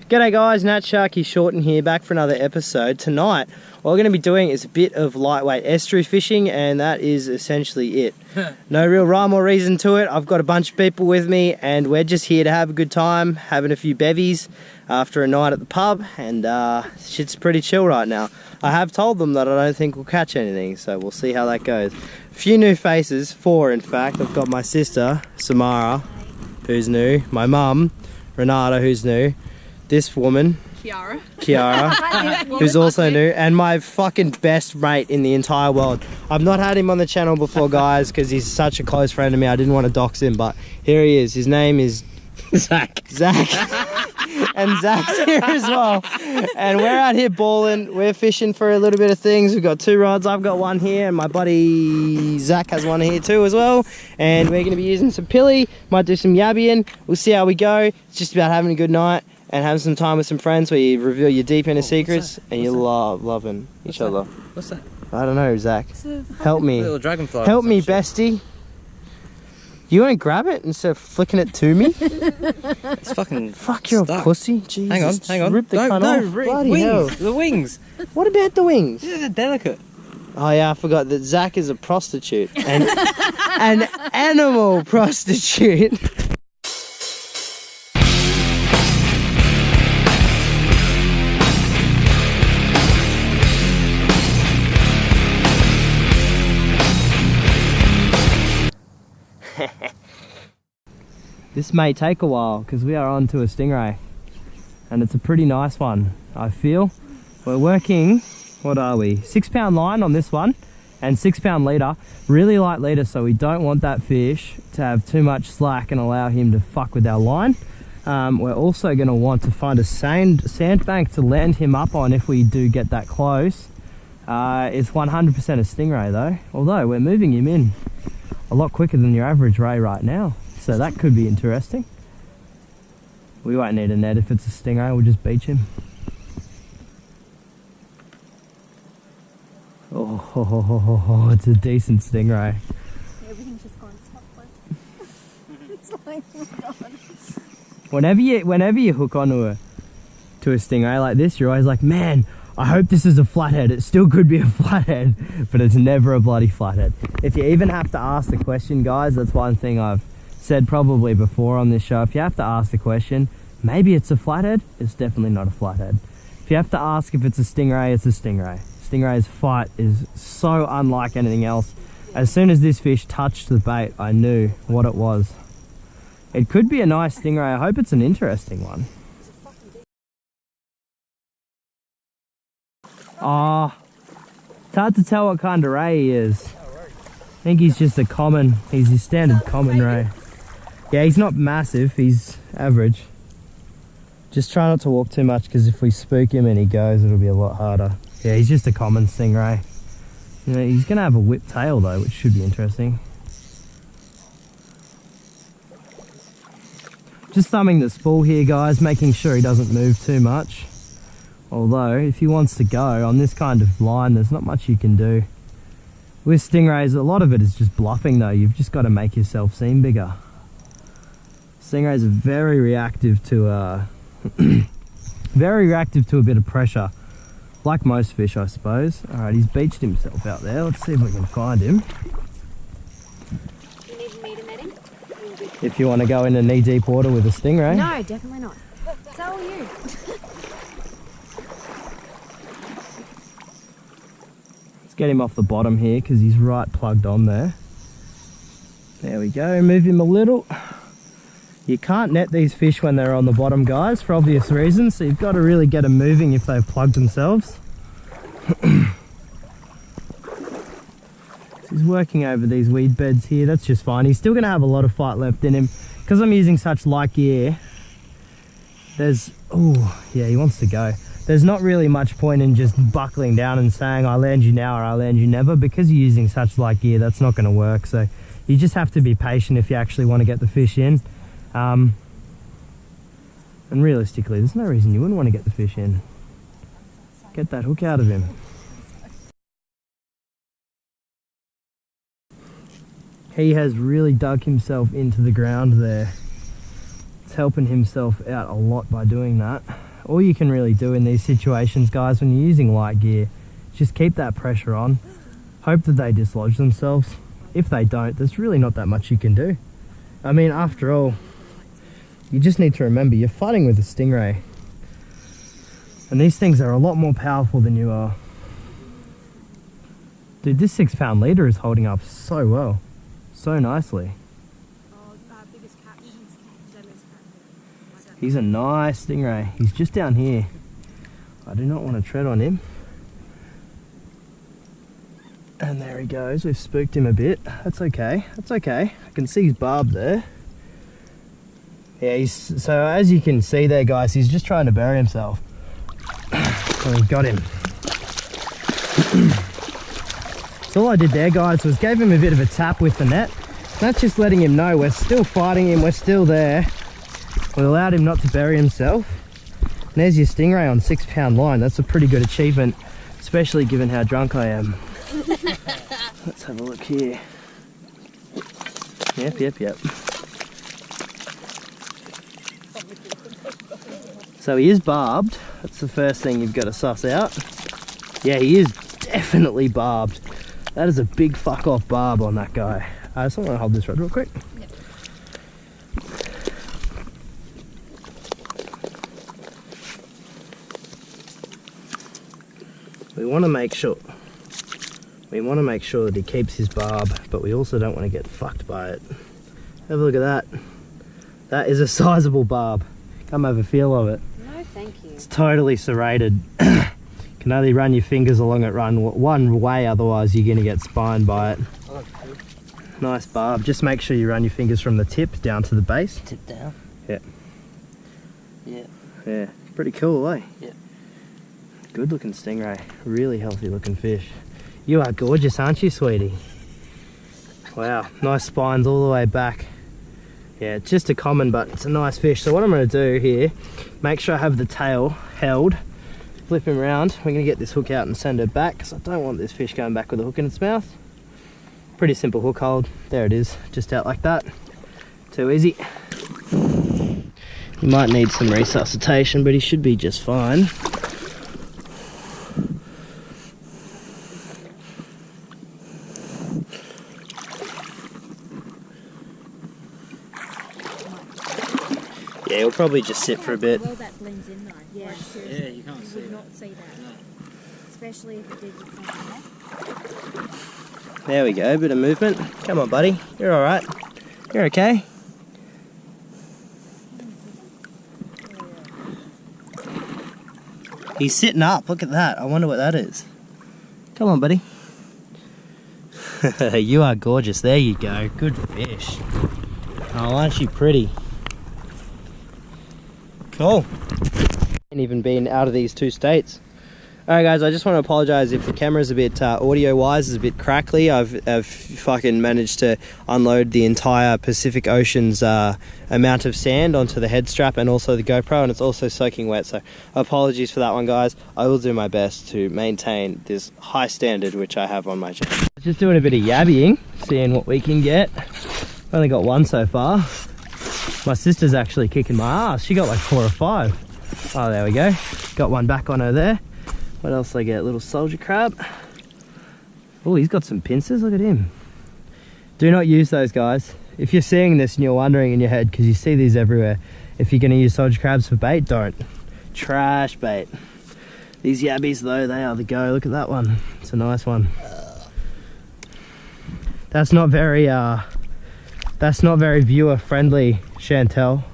G'day guys, Nat Sharky Shorten here, back for another episode. Tonight, what we're going to be doing is a bit of lightweight estuary fishing, and that is essentially it. No real rhyme or reason to it. I've got a bunch of people with me, and we're just here to have a good time, having a few bevies after a night at the pub, and shit's pretty chill right now. I have told them that I don't think we'll catch anything, so we'll see how that goes. A few new faces, 4 in fact. I've got my sister, Samara, who's new, my mum, Renata, who's new, this woman, Kiara, who's also new, and my fucking best mate in the entire world. I've not had him on the channel before, guys, because he's such a close friend of me. I didn't want to dox him, but here he is. His name is Zach. And Zach's here as well. And we're out here balling. We're fishing for a little bit of things. We've got 2 rods. I've got one here, and my buddy Zach has one here too as well. And we're going to be using some pilly. Might do some yabbying. We'll see how we go. It's just about having a good night and having some time with some friends where you reveal your deep inner secrets and you loving each other. What's that? I don't know, Zach. Help me. Little dragonfly. Help me, bestie. You want to grab it instead of flicking it to me? It's fucking fuck, you're a pussy. Jesus. Hang on. Rip the cunt off. Bloody hell. The wings. What about the wings? They're delicate. Oh yeah, I forgot that Zach is a prostitute. And an animal prostitute. This may take a while because we are on to a stingray, and it's a pretty nice one, I feel. We're working, what are we, 6-pound line on this one and 6-pound leader, really light leader, so we don't want that fish to have too much slack and allow him to fuck with our line. We're also going to want to find a sandbank to land him up on if we do get that close. It's 100% a stingray though, although we're moving him in a lot quicker than your average ray right now. So that could be interesting. We won't need a net if it's a stingray, we'll just beach him. Oh, it's a decent stingray. Everything's just gone spotless. It's like, oh my God. Whenever you hook onto a stingray like this, you're always like, man, I hope this is a flathead. It still could be a flathead, but it's never a bloody flathead. If you even have to ask the question, guys, that's one thing I've said probably before on this show. If you have to ask the question, maybe it's a flathead, it's definitely not a flathead. If you have to ask if it's a stingray, it's a stingray. Stingray's fight is so unlike anything else. As soon as this fish touched the bait, I knew what it was. It could be a nice stingray. I hope it's an interesting one. Oh, it's hard to tell what kind of ray he is. I think he's just a common, he's your standard common ray. Yeah, he's not massive, he's average. Just try not to walk too much, because if we spook him and he goes, it'll be a lot harder. Yeah, he's just a common stingray. You know, he's going to have a whip tail though, which should be interesting. Just thumbing the spool here, guys, making sure he doesn't move too much. Although, if he wants to go on this kind of line, there's not much you can do. With stingrays, a lot of it is just bluffing though. You've just got to make yourself seem bigger. Stingrays are very reactive to very reactive to a bit of pressure. Like most fish, I suppose. Alright, he's beached himself out there. Let's see if we can find him. You need me to net him? If you want to go into knee-deep water with a stingray. No, definitely not. So are you. Let's get him off the bottom here because he's right plugged on there. There we go. Move him a little. You can't net these fish when they're on the bottom, guys, for obvious reasons, so you've got to really get them moving if they've plugged themselves. He's working over these weed beds here, that's just fine. He's still going to have a lot of fight left in him. Because I'm using such light gear, there's... oh, yeah, he wants to go. There's not really much point in just buckling down and saying, I land you now or I land you never. Because you're using such light gear, that's not going to work. So you just have to be patient if you actually want to get the fish in. And realistically, there's no reason you wouldn't want to get the fish in. Get that hook out of him. He has really dug himself into the ground there. It's helping himself out a lot by doing that. all you can really do in these situations, guys, when you're using light gear, just keep that pressure on. Hope that they dislodge themselves. If they don't, there's really not that much you can do. I mean, after all, you just need to remember you're fighting with a stingray. And these things are a lot more powerful than you are. Dude, this 6 pound leader is holding up so well. So nicely. He's a nice stingray. He's just down here. I do not want to tread on him. And there he goes. We've spooked him a bit. That's okay. That's okay. I can see his barb there. Yeah, so as you can see there, guys, he's just trying to bury himself. So we got him. So all I did there, guys, was gave him a bit of a tap with the net. That's just letting him know we're still fighting him, we're still there. We allowed him not to bury himself. And there's your stingray on 6 pound line. That's a pretty good achievement, especially given how drunk I am. Let's have a look here. Yep. So he is barbed. That's the first thing you've got to suss out. Yeah, he is definitely barbed. That is a big fuck off barb on that guy. I just want to hold this rod real quick. Yep. We want to make sure that he keeps his barb, but we also don't want to get fucked by it. Have a look at that. That is a sizable barb. Come have a feel of it. No, thank you. It's totally serrated. Can only run your fingers along it one way, otherwise you're going to get spined by it. Nice barb. Just make sure you run your fingers from the tip down to the base. Tip down. Yeah. Yeah. Yeah. Pretty cool, eh? Yeah. Good looking stingray. Really healthy looking fish. You are gorgeous, aren't you, sweetie? Wow. Nice spines all the way back. Yeah, it's just a common, but it's a nice fish. So what I'm going to do here, make sure I have the tail held, flip him around. We're going to get this hook out and send it back, because I don't want this fish going back with a hook in its mouth. Pretty simple hook hold. There it is, just out like that. Too easy. He might need some resuscitation, but he should be just fine. Yeah, he'll probably just sit for a bit. Well, that blends in though. Yeah, seriously. Yeah, you can't see You would that. not see that. No. Especially if it did with something else. There we go, bit of movement. Come on, buddy. You're alright. You're okay. He's sitting up. Look at that. I wonder what that is. Come on, buddy. You are gorgeous. There you go. Good fish. Oh, aren't you pretty? Cool. And even been out of these 2 states. Alright guys, I just want to apologise if the camera's a bit audio-wise, is a bit crackly. I've fucking managed to unload the entire Pacific Ocean's amount of sand onto the head strap and also the GoPro, and it's also soaking wet, so apologies for that one, guys. I will do my best to maintain this high standard which I have on my channel. Just doing a bit of yabbying, seeing what we can get. Only got 1 so far. My sister's actually kicking my ass. She got like 4 or 5. Oh, there we go. Got 1 back on her there. What else did I get? Little soldier crab. Oh, he's got some pincers. Look at him. Do not use those, guys. If you're seeing this and you're wondering in your head, because you see these everywhere, if you're going to use soldier crabs for bait, don't. Trash bait. These yabbies, though, they are the go. Look at that one. It's a nice one. That's not very viewer friendly, Chantel.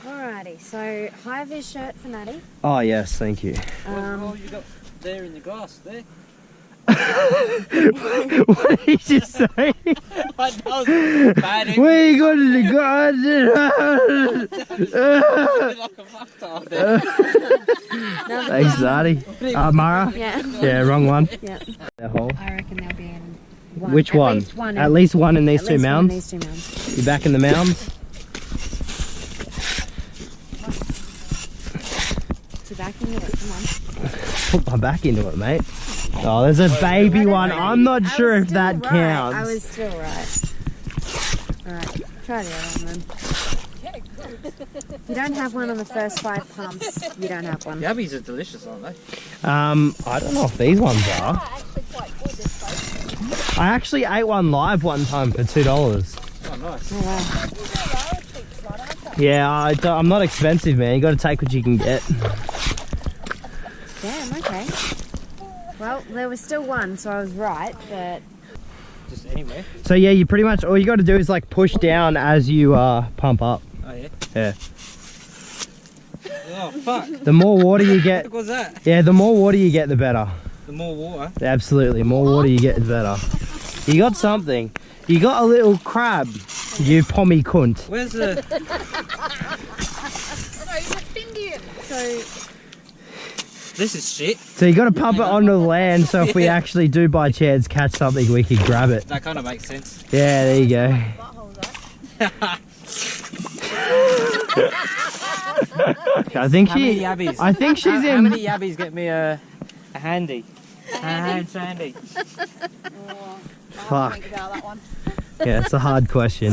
Alrighty, so high vis shirt for Natty. Oh yes, thank you. Oh, you got there in the grass there. What did he just say? That was bad. Where you going to the garden? Like a fucktard there. Thanks, Zaddy. Mara? Yeah. Yeah, wrong one. Yeah. The hole. I reckon there'll be in one. Which one? Least one. At least one in these at 2 least one in mounds? these 2 mounds. You back in the mounds? So back into it, come on. Put my back into it, mate. Oh, there's a baby one. I'm not sure if that counts. I was still right. Alright, try the other one then. If you don't have one on the first 5 pumps, you don't have one. Yabbies are delicious, aren't they? I don't know if these ones are. Actually quite good this place. I actually ate one live one time for $2. Oh, nice. Oh wow. Yeah, I'm not expensive, man. You got to take what you can get. Damn, okay. Well, there was still one, so I was right, but... Just anywhere. So yeah, you pretty much all you got to do is like push down as you pump up. Oh, yeah? Yeah. Oh, fuck. The more water you get, What was that? yeah, the more water you get, the better. The more water. Absolutely, more water you get, the better. You got something. You got a little crab. You pommy cunt. Where's the... No, he's a Indian. So... This is shit. So you got to pump it onto the land. So if we actually do by chance catch something, we can grab it. That kind of makes sense. Yeah, there you go. I think How many she. yabbies? I think she's How in. many yabbies get me a handy? A hand sandy. Fuck. Think about that one. Yeah, it's a hard question.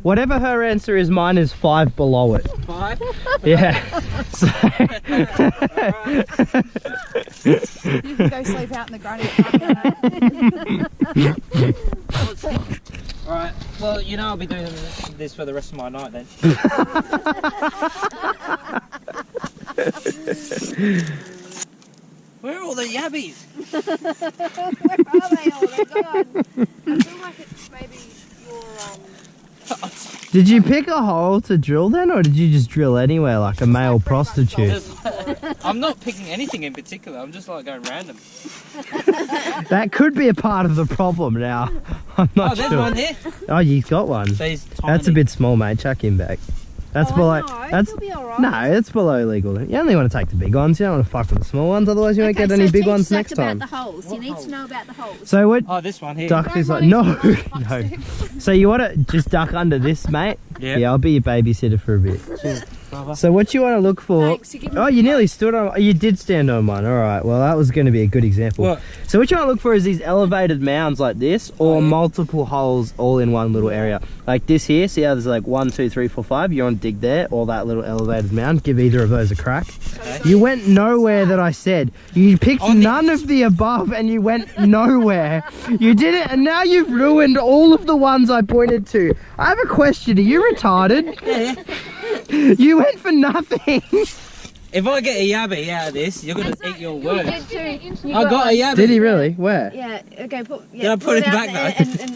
Whatever her answer is, mine is 5 below it. 5? Yeah. So, You can go sleep out in the granny. Alright, well, you know I'll be doing this for the rest of my night then. Where are all the yabbies? Where are they all? They're gone. I feel like it's maybe your did you pick a hole to drill then, or did you just drill anywhere like a male prostitute? I'm not picking anything in particular, I'm just like going random. That could be a part of the problem now. I'm not there's sure. one here. Oh, you've got one. These That's a tiny. bit small, mate. Chuck him back. That's below. That's Be all right. no, it's below legal. You only want to take the big ones. You don't want to fuck with the small ones. Otherwise, you won't get any big ones next time. About the holes. What You need holes? to know about the holes. So what? Oh, this one here. Duck is like no, no. So you want to just duck under this, mate? Yeah. Yeah, I'll be your babysitter for a bit. Cheers, brother. So what you want to look for? Thanks, you give me Oh, you nearly stood on. You did stand on one. All right. Well, that was going to be a good example. What? So what you want to look for is these elevated mounds like this, or multiple holes all in one little area. Like this here. See how there's like 1, 2, 3, 4, 5. You want to dig there, or that little elevated mound. Give either of those a crack. Okay. You went nowhere that I said. You picked none of the above, and you went nowhere. You did it, and now you've ruined all of the ones I pointed to. I have a question. Are you retarded? Yeah. You went for nothing. If I get a yabby out of this, you're gonna eat your words. You did too. You I got a yabby. Did he really? Where? Yeah, okay, put, yeah, Did I put it out back there though? and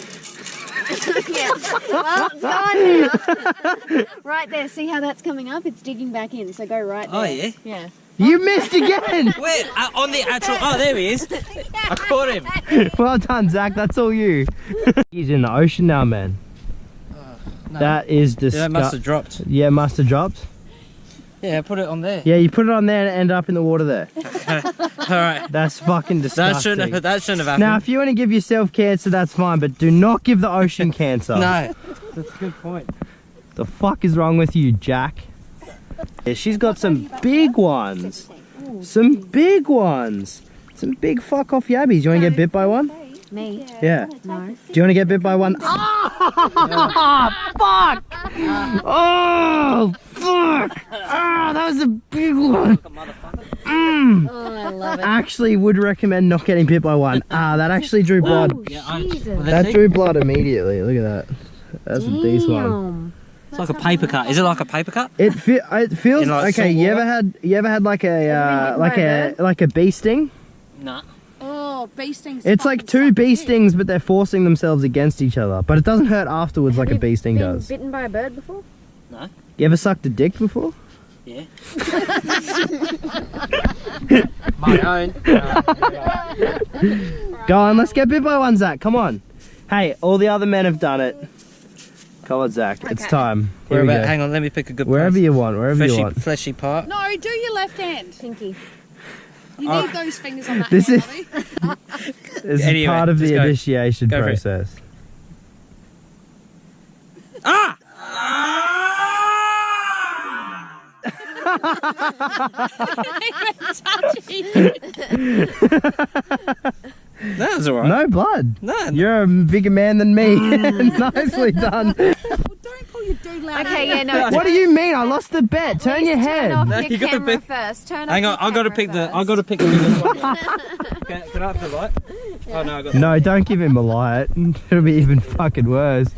yeah, well, it's gone now. Right there, see how that's coming up? It's digging back in, so go right there. Oh, yeah? Yeah. You missed again. Where? On the actual. Oh, there he is. I caught him. Well done, Zach. That's all you. He's in the ocean now, man. No. That is Yeah, that must disgusting. have dropped. Yeah, must have dropped. Yeah, put it on there. Yeah, you put it on there and end up in the water there. Alright. That's fucking That disgusting. shouldn't have happened. Now, if you want to give yourself cancer, that's fine, but do not give the ocean cancer. No. That's a good point. The fuck is wrong with you, Jack? Yeah, she's got some big ones. Some big ones. Some big fuck off yabbies. You want to get bit by one? Me? Yeah. No. Do you want to get bit by one? Ah, fuck! Oh, fuck! Ah, that was a big one. Mm. Oh, I love it. Actually, would recommend not getting bit by one. Ah, that actually drew blood. Jesus. That drew blood immediately. Look at that. That's a decent one. Damn. It's like a paper cut. Is it like a paper cut? It feels In, like, okay. salt You water? ever had like a like a bee sting? Nah. Oh, bee stings. It's like two bee stings, but they're forcing themselves against each other. But it doesn't hurt afterwards like a bee sting does. Bitten by a bird before? No. You ever sucked a dick before? Yeah. My own. Go on, let's get bit by one, Zach. Come on. Hey, all the other men have done it. Come on, Zach. It's time. Here Where we about? go. Hang on, let me pick a good Wherever place. you want. Wherever you want. Fleshy part. No, do your left hand. Pinky. You need those fingers on that This hand, is- Ollie. This is Anyway, part of the just go. initiation Go for it. process. Ah! That was alright. No blood. No. You're a bigger man than me. Nicely done. Well, don't pull your D loud. Okay, yeah, no. What do you mean? I lost the bet. Turn your head. Turn off No, your you gotta camera pick- first. Turn off Hang on, your I gotta camera pick the. first. I gotta pick the biggest one. Can I have the light? Oh no, I got. No, don't give him a light. It'll be even fucking worse.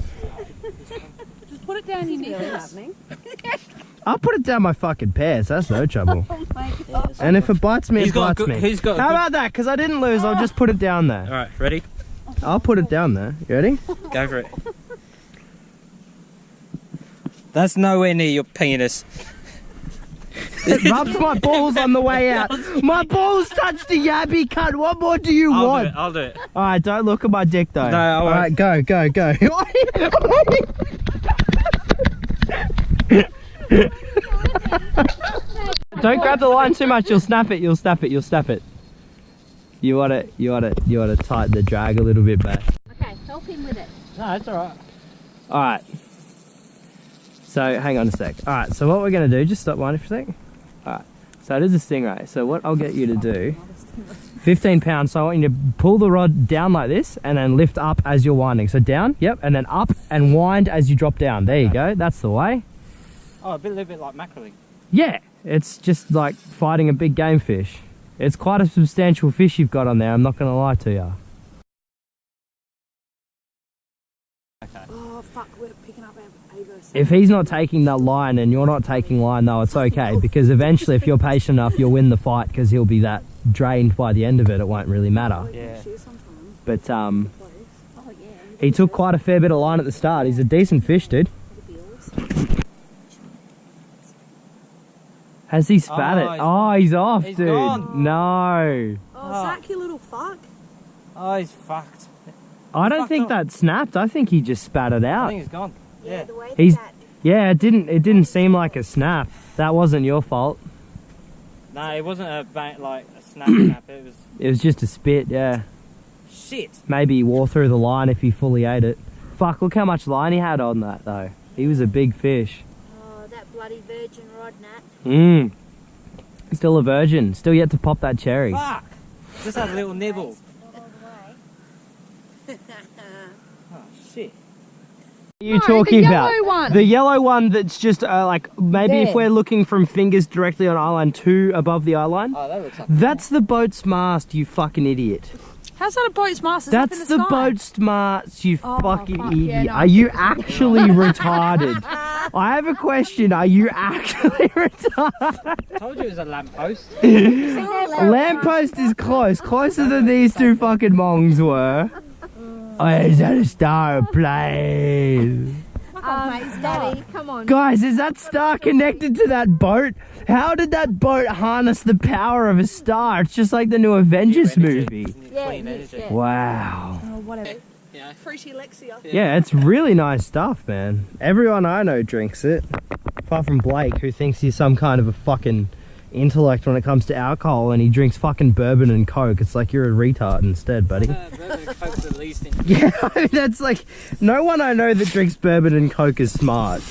Just put it down your knees. Happening. I'll put it down my fucking pants. That's no trouble. Oh my God. And if it bites me, He's it got a bites good- me. he's got a How good- about that? Because I didn't lose, I'll just put it down there. All right, ready? I'll put it down there. You ready? Go for it. That's nowhere near your penis. It rubs my balls on the way out. My balls touched the yabby cut. What more do you want? I'll do it. Alright, don't look at my dick though. No, I won't. Alright, go, go, go. Don't grab the line too much, you'll snap it, you'll snap it, you'll snap it. You wanna tighten the drag a little bit back. Okay, help him with it. No, it's alright. Alright. So, hang on a sec. Alright, so what we're gonna do, just stop winding for a sec. Alright, so it is a Stingray. So what I'll get you to do, 15 pounds, so I want you to pull the rod down like this and then lift up as you're winding. So down, yep, and then up and wind as you drop down. There you go, that's the way. Oh, a little bit like mackerel. Yeah, it's just like fighting a big game fish. It's quite a substantial fish you've got on there, I'm not gonna lie to you. Oh, fuck, we're picking up Avo's. If he's not taking that line and you're not taking line though, it's okay, because eventually if you're patient enough, you'll win the fight because he'll be that drained by the end of it, it won't really matter. Yeah. But he took quite a fair bit of line at the start. He's a decent fish, dude. Has he spat it? Oh, he's off, He's dude. gone. No. Oh, Zach, you little fuck. Oh, he's fucked. I don't Fucked think up. that snapped. I think he just spat it I out. think he's gone. Yeah. The way He's that. yeah, it didn't seem like a snap. That wasn't your fault. No, it wasn't a like a snap. It was It was just a spit, yeah. shit. Maybe he wore through the line if he fully ate it. Fuck, look how much line he had on that though. He was a big fish. Oh, that bloody virgin rod, Nat. Mmm. Still a virgin. Still yet to pop that cherry. Fuck. Just had a little nibble. All the way. Oh shit. What are you talking about? yellow one. The yellow one that's just like maybe if There. we're looking from fingers directly on eyeline 2 above the eyeline. Oh, that looks like. That's the boat's mast, you fucking idiot. How's that a boat's mast? It's up in That's the the sky. boat's mast, you Oh, fucking fuck, idiot. yeah, no. Are you actually retarded? I have a question. Are you actually retarded? I told you it was a lamppost. Lamppost is close. Closer than these two fucking mongs were. Oh, is that a star plane? Daddy, come on. Guys, is that star connected to that boat? How did that boat harness the power of a star? It's just like the new Avengers movie. Yeah, Clean yeah, energy. yeah. Wow. Oh, whatever. Yeah. Fruity Lexia. Yeah, it's really nice stuff, man. Everyone I know drinks it. Apart from Blake, who thinks he's some kind of a fucking intellect when it comes to alcohol, and he drinks fucking bourbon and coke. It's like you're a retard instead, buddy. Bourbon and Coke's the least in. Yeah, I mean, that's like, no one I know that drinks bourbon and coke is smart.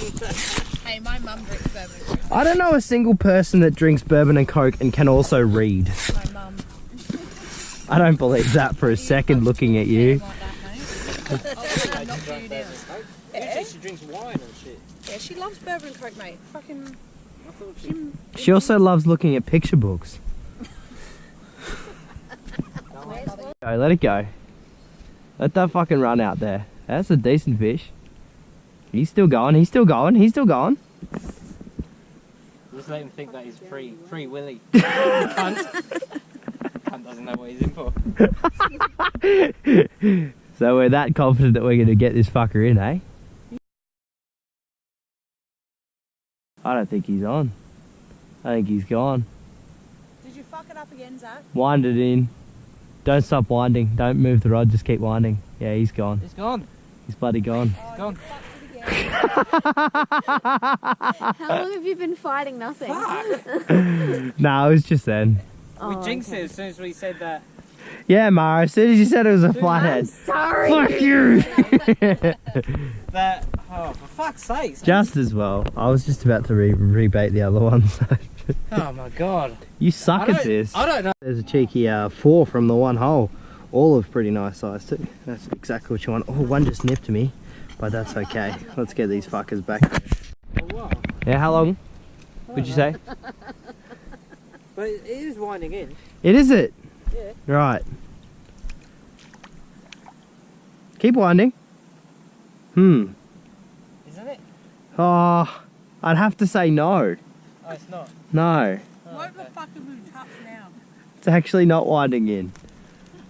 Hey, my mum drinks bourbon. I don't know a single person that drinks bourbon and coke and can also read. My mum. I don't believe that for a second looking at you. Like that, mate. I'll knock you down. Usually she drinks wine and shit. Yeah, she loves bourbon and coke, mate. Fucking. I thought she. She also loves looking at picture books. Go, let it go. Let that fucking run out there. That's a decent fish. He's still going, he's still going, he's still going. Just let him think that he's free willy. Cunt. Cunt doesn't know what he's in for. So we're that confident that we're going to get this fucker in, eh? I don't think he's on. I think he's gone. Did you fuck it up again, Zach? Wind it in. Don't stop winding. Don't move the rod, just keep winding. Yeah, he's gone. He's gone. He's bloody gone. He's gone. How long have you been fighting nothing? Nah, it was just then. We jinxed it as soon as we said that. Yeah, Mara, as soon as you said it was a flathead. Sorry. Fuck you! That. Oh, for fuck's sake. Just as well. I was just about to rebait the other one, so. Oh my god. You suck at this. I don't know. There's a cheeky 4 from the one hole. Olive, pretty nice size too. That's exactly what you want. Oh, one just nipped me, but that's okay. Let's get these fuckers back there. Oh, wow. Yeah, how long would you say? But it is winding in. It is it? Yeah. Right. Keep winding. Isn't it? Oh, I'd have to say no. Oh, it's not. No, Oh, What the okay. fuck have we touched now? it's actually not winding in.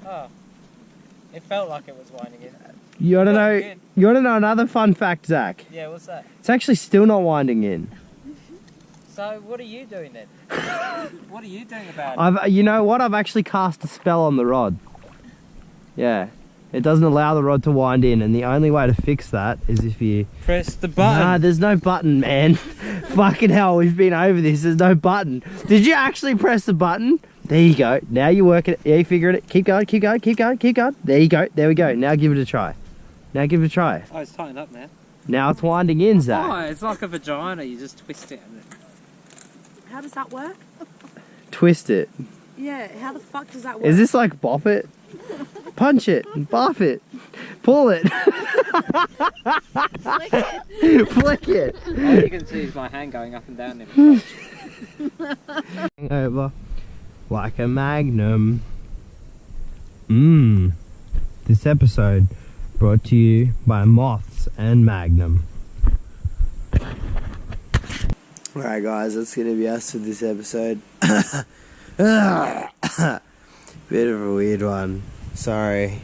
Oh. It felt like it was winding in. You wanna Oh, know? good. You wanna know another fun fact, Zach? Yeah, what's that? It's actually still not winding in. So, what are you doing then? What are you doing about it? You know what? I've actually cast a spell on the rod. Yeah, it doesn't allow the rod to wind in, and the only way to fix that is if you. Press the button. Nah, there's no button, man. Fucking hell, we've been over this. There's no button. Did you actually press the button? There you go. Now you're working it. Yeah, you figured it. Keep going, keep going, keep going, keep going. There you go. There we go. Now give it a try. Now give it a try. Oh, it's tightened up now. Now it's winding in, Oh, Zach. it's like a vagina. You just twist it. How does that work? Twist it. Yeah, how the fuck does that work? Is this like bop it? Punch it. Buff it. Pull it. Flick it. All you can see is my hand going up and down there. Over like a magnum. This episode brought to you by Moths and Magnum. Alright guys, that's gonna be us for this episode. Bit of a weird one. Sorry.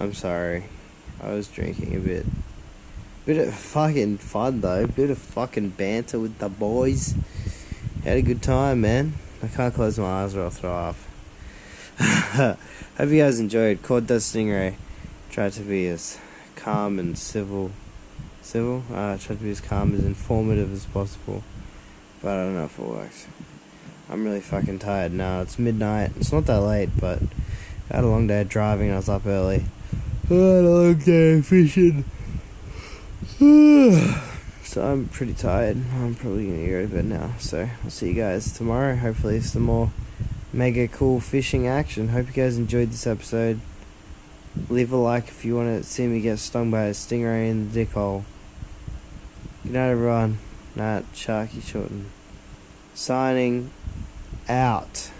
I'm sorry. I was drinking a bit. Bit of fucking fun though. Bit of fucking banter with the boys. Had a good time, man. I can't close my eyes or I'll throw up. Hope you guys enjoyed. Caught that Stingray. Tried to be as calm and civil. Tried to be as calm, as informative as possible. But I don't know if it works. I'm really fucking tired now. It's midnight. It's not that late, but I had a long day of driving and I was up early. I had a long day of fishing. So I'm pretty tired. I'm probably gonna go to bed now. So I'll see you guys tomorrow. Hopefully some more mega cool fishing action. Hope you guys enjoyed this episode. Leave a like if you want to see me get stung by a stingray in the dick hole. Good night everyone. Night, Sharky Shorten. Signing out.